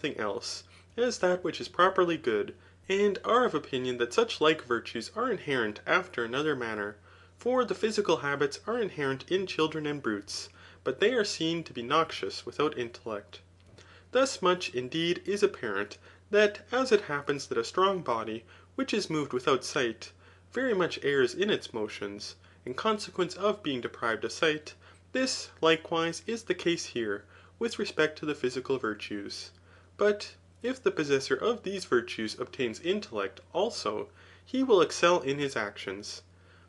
something else, as that which is properly good, and are of opinion that such like virtues are inherent after another manner. For the physical habits are inherent in children and brutes, but they are seen to be noxious without intellect. Thus much, indeed, is apparent, that as it happens that a strong body, which is moved without sight, very much errs in its motions, in consequence of being deprived of sight, this, likewise, is the case here, with respect to the physical virtues. But if the possessor of these virtues obtains intellect also, he will excel in his actions.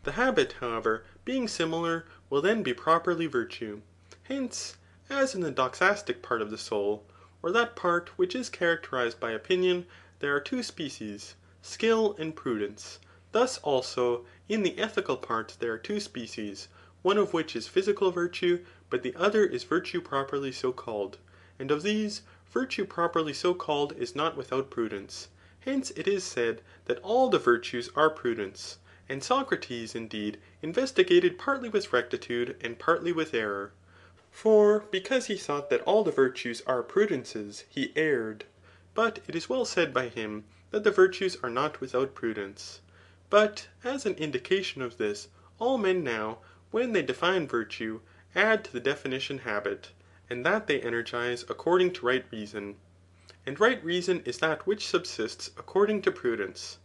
The habit, however, being similar, will then be properly virtue. Hence, as in the doxastic part of the soul, or that part which is characterized by opinion, there are two species, skill and prudence. Thus also, in the ethical part there are two species, one of which is physical virtue, but the other is virtue properly so called. And of these, virtue properly so called is not without prudence. Hence it is said that all the virtues are prudence. And Socrates, indeed, investigated partly with rectitude and partly with error. For because he thought that all the virtues are prudences, he erred. But it is well said by him, that the virtues are not without prudence. But as an indication of this, all men now, when they define virtue, add to the definition habit, and that they energize according to right reason. And right reason is that which subsists according to prudence.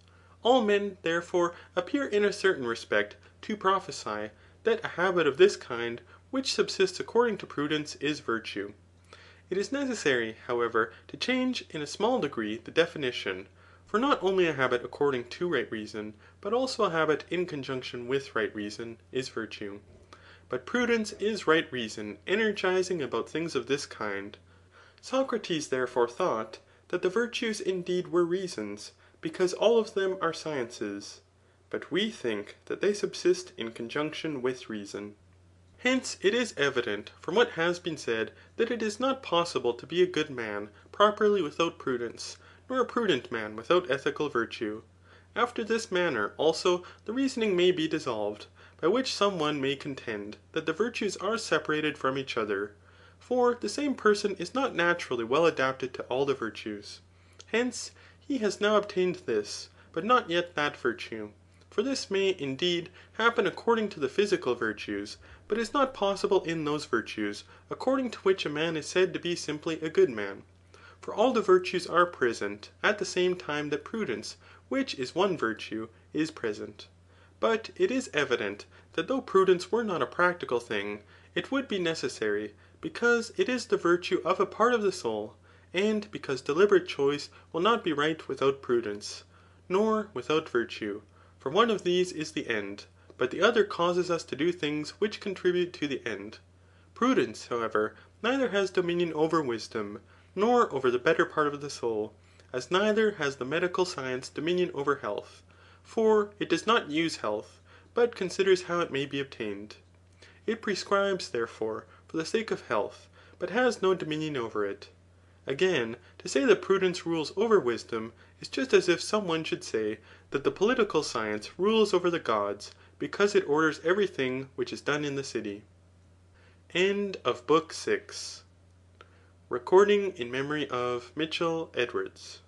All men, therefore, appear in a certain respect to prophesy, that a habit of this kind, which subsists according to prudence, is virtue. It is necessary, however, to change in a small degree the definition. For not only a habit according to right reason, but also a habit in conjunction with right reason, is virtue. But prudence is right reason energizing about things of this kind. Socrates therefore thought that the virtues indeed were reasons, because all of them are sciences. But we think that they subsist in conjunction with reason. Hence it is evident from what has been said, that it is not possible to be a good man properly without prudence, nor a prudent man without ethical virtue. After this manner, also, the reasoning may be dissolved, by which some one may contend that the virtues are separated from each other. For the same person is not naturally well adapted to all the virtues. Hence, he has now obtained this, but not yet that virtue. For this may, indeed, happen according to the physical virtues, but is not possible in those virtues, according to which a man is said to be simply a good man. For all the virtues are present at the same time that prudence, which is one virtue, is present. But it is evident that though prudence were not a practical thing, it would be necessary, because it is the virtue of a part of the soul, and because deliberate choice will not be right without prudence, nor without virtue. For one of these is the end, but the other causes us to do things which contribute to the end. Prudence, however, neither has dominion over wisdom, nor over the better part of the soul, as neither has the medical science dominion over health. For it does not use health, but considers how it may be obtained. It prescribes, therefore, for the sake of health, but has no dominion over it. Again, to say that prudence rules over wisdom, is just as if some one should say that the political science rules over the gods, because it orders every thing which is done in the city. End of Book 6. Recording in memory of Mitchell Edwards.